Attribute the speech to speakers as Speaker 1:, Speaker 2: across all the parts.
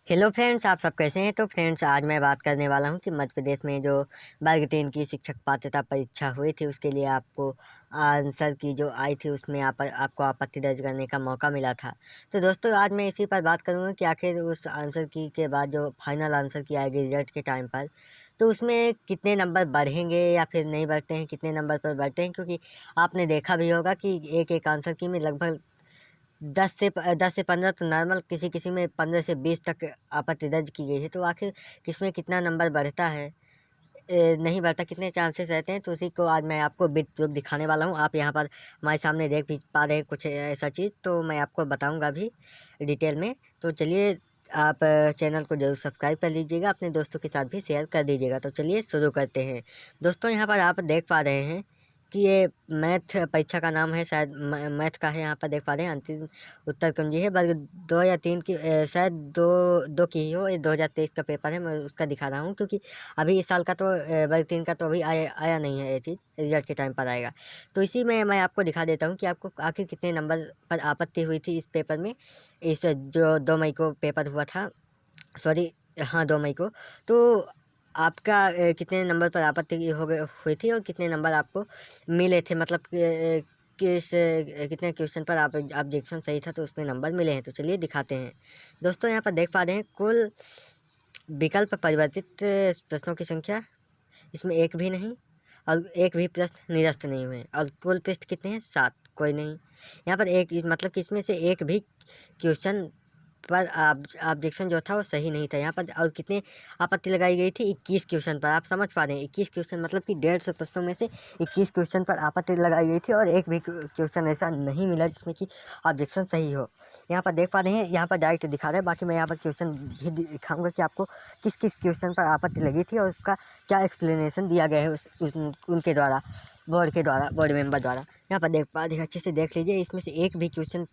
Speaker 1: Hello friends, आप सब कैसे हैं। तो फ्रेंड्स, आज मैं बात करने वाला हूं कि मध्य प्रदेश में जो वर्ग 3 की शिक्षक पात्रता परीक्षा हुई थी उसके लिए आपको आंसर की जो आई थी उसमें आपको आपत्ति दर्ज करने का मौका मिला था। तो दोस्तों, आज मैं इसी पर बात करूंगा कि आखिर उस आंसर की के बाद जो फाइनल आंसर की आएगी रिजल्ट के टाइम पर, तो उसमें कितने नंबर बढ़ेंगे या फिर नहीं बढ़ते हैं, कितने नंबर पर बढ़ते हैं। क्योंकि आपने देखा भी होगा कि एक एक आंसर की में लगभग 10 से 15 तो नॉर्मल, किसी किसी में 15 से 20 तक आपत्ति दर्ज की गई है। तो आखिर किसमें कितना नंबर बढ़ता है, नहीं बढ़ता, कितने चांसेस रहते हैं, तो उसी को आज मैं आपको बिट प्रूफ दिखाने वाला हूँ। आप यहाँ पर हमारे सामने देख भी पा रहे हैं कुछ ऐसा चीज़, तो मैं आपको बताऊँगा भी डिटेल में। तो चलिए, आप चैनल को जरूर सब्सक्राइब कर लीजिएगा, अपने दोस्तों के साथ भी शेयर कर दीजिएगा। तो चलिए शुरू करते हैं। दोस्तों, यहाँ पर आप देख पा रहे हैं कि ये मैथ परीक्षा का नाम है, शायद मैथ का है। यहाँ पर देख पा रहे हैं अंतिम उत्तर कुंजी है, वर्ग 2 या 3 की, शायद दो की ही हो। ये 2023 का पेपर है, मैं उसका दिखा रहा हूँ। क्योंकि अभी इस साल का तो वर्ग 3 का तो अभी आया नहीं है, ये चीज़ रिजल्ट के टाइम पर आएगा। तो इसी में मैं आपको दिखा देता हूँ कि आपको आखिर कितने नंबर पर आपत्ति हुई थी इस पेपर में। इस जो 2 मई को पेपर हुआ था, सॉरी, हाँ 2 मई को। तो आपका कितने नंबर पर आपत्ति हो गई हुई थी और कितने नंबर आपको मिले थे, मतलब कितने क्वेश्चन पर आप ऑब्जेक्शन सही था तो उसमें नंबर मिले हैं। तो चलिए दिखाते हैं। दोस्तों, यहाँ पर देख पा रहे हैं कुल विकल्प परिवर्तित प्रश्नों की संख्या, इसमें एक भी नहीं, और एक भी प्रश्न निरस्त नहीं हुए। और कुल पृष्ठ कितने हैं? 7, कोई नहीं। यहाँ पर एक, मतलब कि इसमें से एक भी क्वेश्चन पर ऑब्जेक्शन जो था वो सही नहीं था यहाँ पर। और कितने आपत्ति लगाई गई थी? 21 क्वेश्चन पर। आप समझ पा रहे हैं, 21 क्वेश्चन मतलब कि 150 प्रश्नों में से 21 क्वेश्चन पर आपत्ति लगाई गई थी, और एक भी क्वेश्चन ऐसा नहीं मिला जिसमें कि ऑब्जेक्शन सही हो। यहाँ पर देख पा रहे हैं, यहाँ पर डायरेक्ट दिखा रहे हैं। बाकी मैं यहाँ पर क्वेश्चन भी दिखाऊंगा कि आपको किस किस क्वेश्चन पर आपत्ति लगी थी और उसका क्या एक्सप्लेनेशन दिया गया है उनके द्वारा, बोर्ड मेंबर द्वारा। यहाँ पर देख पा रहे हैं, अच्छे से देख लीजिए। इसमें से एक भी क्वेश्चन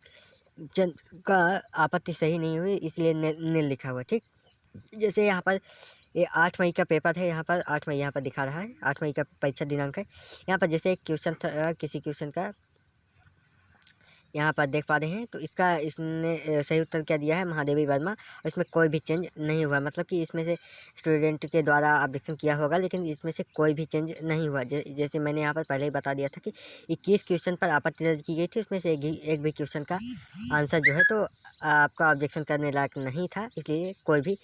Speaker 1: का आपत्ति सही नहीं हुई, इसलिए नील लिखा हुआ, ठीक। जैसे यहाँ पर ये 8 मई का पेपर है, यहाँ पर 8 मई यहाँ पर दिखा रहा है, 8 मई का परीक्षा दिनांक है। यहाँ पर जैसे एक क्वेश्चन था, किसी क्वेश्चन का यहाँ पर देख पा रहे हैं, तो इसका इसने सही उत्तर क्या दिया है? महादेवी वर्मा। और इसमें कोई भी चेंज नहीं हुआ, मतलब कि इसमें से स्टूडेंट के द्वारा ऑब्जेक्शन किया होगा, लेकिन इसमें से कोई भी चेंज नहीं हुआ। जैसे मैंने यहाँ पर पहले ही बता दिया था कि 21 क्वेश्चन पर आपत्ति दर्ज की गई थी, उसमें से एक भी क्वेश्चन का आंसर जो है तो आपका ऑब्जेक्शन करने लायक नहीं था, इसलिए कोई भी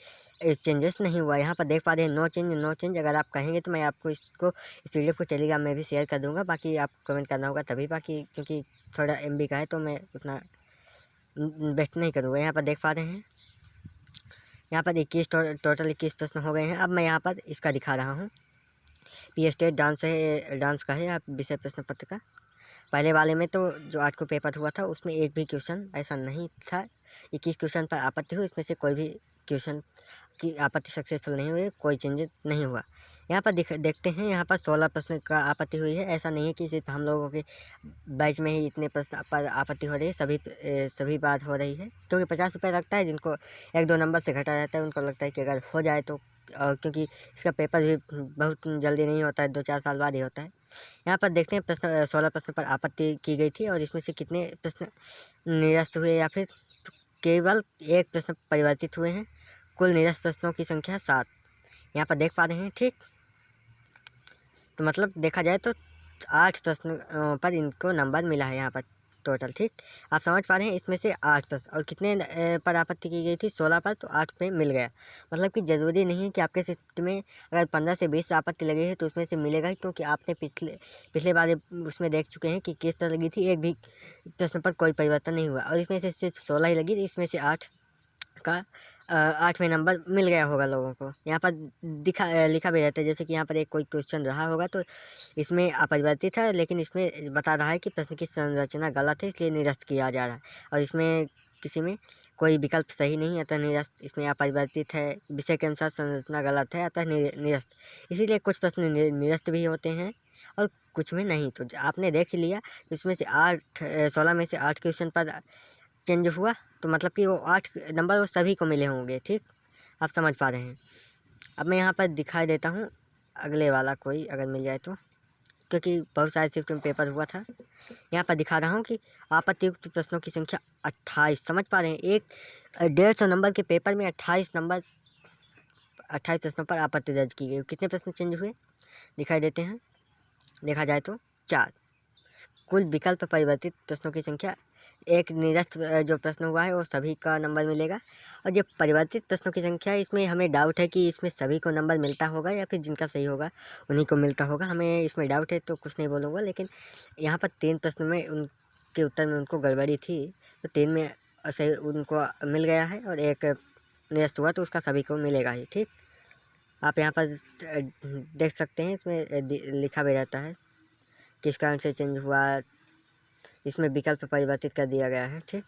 Speaker 1: चेंजेस नहीं हुआ। यहाँ पर देख पा रहे हैं नो चेंज, नो चेंज। अगर आप कहेंगे तो मैं आपको इस वीडियो को टेलीग्राम में भी शेयर कर दूँगा। बाकी आप कमेंट करना होगा तभी, बाकी क्योंकि थोड़ा MB का है तो मैं उतना बेस्ट नहीं करूँगा। यहाँ पर देख पा रहे हैं, यहाँ पर 21 टोटल 21 प्रश्न हो गए हैं। अब मैं यहाँ पर इसका दिखा रहा हूँ। पी स्टेट डांस है, डांस का है आप विषय प्रश्न पत्र का। पहले वाले में तो जो आज को पेपर हुआ था उसमें एक भी क्वेश्चन ऐसा नहीं था। 21 क्वेश्चन पर आपत्ति हुई, इसमें से कोई भी क्वेश्चन की आपत्ति सक्सेसफुल नहीं हुई, कोई चेंज नहीं हुआ। यहाँ पर देखते हैं, यहाँ पर 16 प्रश्न का आपत्ति हुई है। ऐसा नहीं है कि सिर्फ हम लोगों के बैच में ही इतने प्रश्न पर आपत्ति हो रही है, सभी बात हो रही है। क्योंकि 50 रुपये लगता है, जिनको 1-2 नंबर से घटा जाता है उनको लगता है कि अगर हो जाए तो, और क्योंकि इसका पेपर भी बहुत जल्दी नहीं होता है, 2-4 साल बाद ही होता है। यहाँ पर देखते हैं प्रश्न 16 प्रश्न पर आपत्ति की गई थी, और इसमें से कितने प्रश्न निरस्त हुए या फिर केवल एक प्रश्न परिवर्तित हुए हैं। कुल निरस्त प्रश्नों की संख्या 7 यहाँ पर देख पा रहे हैं, ठीक। तो मतलब देखा जाए तो 8 प्रश्न पर इनको नंबर मिला है यहाँ पर टोटल, ठीक। आप समझ पा रहे हैं, इसमें से 8 प्रश्न, और कितने पर आपत्ति की गई थी? 16 पर, तो 8 पे मिल गया। मतलब कि ज़रूरी नहीं है कि आपके शिफ्ट में अगर 15 से 20 आपत्ति लगी है तो उसमें से मिलेगा ही, क्योंकि आपने पिछले बार उसमें देख चुके हैं कि किस तरह लगी थी, एक भी प्रश्न पर कोई परिवर्तन नहीं हुआ, और इसमें से सिर्फ 16 ही लगी, इसमें से 8 का 8वें नंबर मिल गया होगा लोगों को। यहाँ पर लिखा भी रहता है, जैसे कि यहाँ पर एक कोई क्वेश्चन रहा होगा तो इसमें अपरिवर्तित है, लेकिन इसमें बता रहा है कि प्रश्न की संरचना गलत है, इसलिए निरस्त किया जा रहा है। और इसमें किसी में कोई विकल्प सही नहीं, अतः निरस्त। इसमें अपरिवर्तित है, विषय के अनुसार संरचना गलत है, अतः निरस्त। इसीलिए कुछ प्रश्न निरस्त भी होते हैं और कुछ में नहीं। तो आपने देख लिया, तो इसमें से 16 में से 8 क्वेश्चन पर चेंज हुआ, तो मतलब कि वो 8 नंबर वो सभी को मिले होंगे, ठीक। आप समझ पा रहे हैं। अब मैं यहाँ पर दिखाई देता हूँ अगले वाला कोई अगर मिल जाए तो, क्योंकि बहुत सारे शिफ्ट में पेपर हुआ था। यहाँ पर दिखा रहा हूँ कि आपत्तियुक्त प्रश्नों की संख्या 28। समझ पा रहे हैं? एक 150 नंबर के पेपर में 28 प्रश्नों पर आपत्ति दर्ज की गई। कितने प्रश्न चेंज हुए दिखाई देते हैं? देखा जाए तो 4। कुल विकल्प परिवर्तित प्रश्नों की संख्या, एक निरस्त जो प्रश्न हुआ है वो सभी का नंबर मिलेगा। और जो परिवर्तित प्रश्नों की संख्या है, इसमें हमें डाउट है कि इसमें सभी को नंबर मिलता होगा या फिर जिनका सही होगा उन्हीं को मिलता होगा। हमें इसमें डाउट है तो कुछ नहीं बोलूँगा, लेकिन यहाँ पर 3 प्रश्नों में उनके उत्तर में उनको गड़बड़ी थी, तो 3 में सही उनको मिल गया है और एक निरस्त हुआ तो उसका सभी को मिलेगा ही। ठीक, आप यहाँ पर देख सकते हैं, इसमें लिखा भी रहता है किस कारण से चेंज हुआ। इसमें विकल्प परिवर्तित कर दिया गया है। ठीक,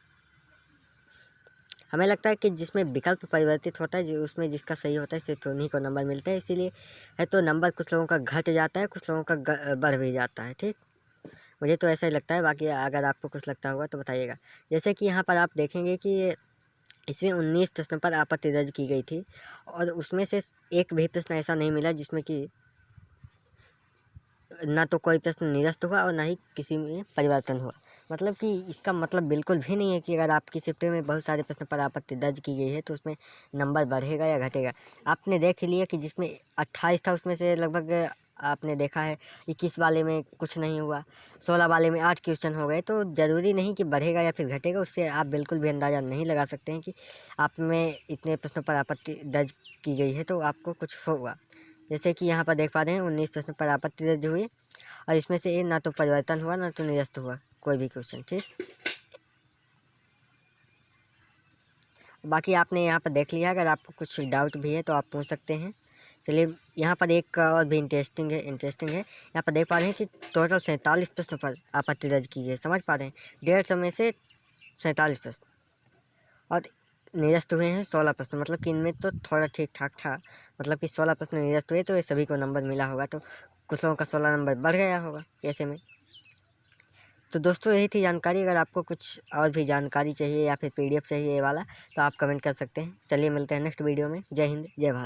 Speaker 1: हमें लगता है कि जिसमें विकल्प परिवर्तित होता है उसमें जिसका सही होता है सिर्फ उन्हीं को नंबर मिलता है, इसीलिए है तो नंबर कुछ लोगों का घट जाता है, कुछ लोगों का बढ़ भी जाता है। ठीक, मुझे तो ऐसा ही लगता है, बाकी अगर आपको कुछ लगता होगा तो बताइएगा। जैसे कि यहाँ पर आप देखेंगे कि इसमें 19 प्रश्नों पर आपत्ति दर्ज की गई थी और उसमें से एक भी प्रश्न ऐसा नहीं मिला जिसमें कि ना तो कोई प्रश्न निरस्त हुआ और ना ही किसी में परिवर्तन हुआ। मतलब कि इसका मतलब बिल्कुल भी नहीं है कि अगर आपकी शिफ्ट में बहुत सारे प्रश्न पर आपत्ति दर्ज की गई है तो उसमें नंबर बढ़ेगा या घटेगा। आपने देख लिया कि जिसमें 28 था उसमें से लगभग आपने देखा है 21 वाले में कुछ नहीं हुआ, 16 वाले में 8 क्वेश्चन हो गए। तो ज़रूरी नहीं कि बढ़ेगा या फिर घटेगा, उससे आप बिल्कुल भी अंदाज़ा नहीं लगा सकते हैं कि आप में इतने प्रश्नों पर आपत्ति दर्ज की गई है तो आपको कुछ होगा। जैसे कि यहाँ पर देख पा रहे हैं 19 प्रश्न पर आपत्ति दर्ज हुई और इसमें से ना तो परिवर्तन हुआ ना तो निरस्त हुआ कोई भी क्वेश्चन। ठीक, बाकी आपने यहाँ पर देख लिया। अगर आपको कुछ डाउट भी है तो आप पूछ सकते हैं। चलिए, यहाँ पर एक और भी इंटरेस्टिंग है। यहाँ पर देख पा रहे हैं कि टोटल 47 प्रश्न पर आपत्ति दर्ज की है। समझ पा रहे हैं? 150 में से 47 प्रश्न और निरस्त हुए हैं 16 प्रश्न। मतलब कि इनमें तो थोड़ा ठीक ठाक था, मतलब कि 16 प्रश्न निरस्त हुए तो ये सभी को नंबर मिला होगा, तो कुछ लोगों का 16 नंबर बढ़ गया होगा ऐसे में। तो दोस्तों यही थी जानकारी। अगर आपको कुछ और भी जानकारी चाहिए या फिर PDF चाहिए ये वाला तो आप कमेंट कर सकते हैं। चलिए मिलते हैं नेक्स्ट वीडियो में। जय हिंद, जय भारत।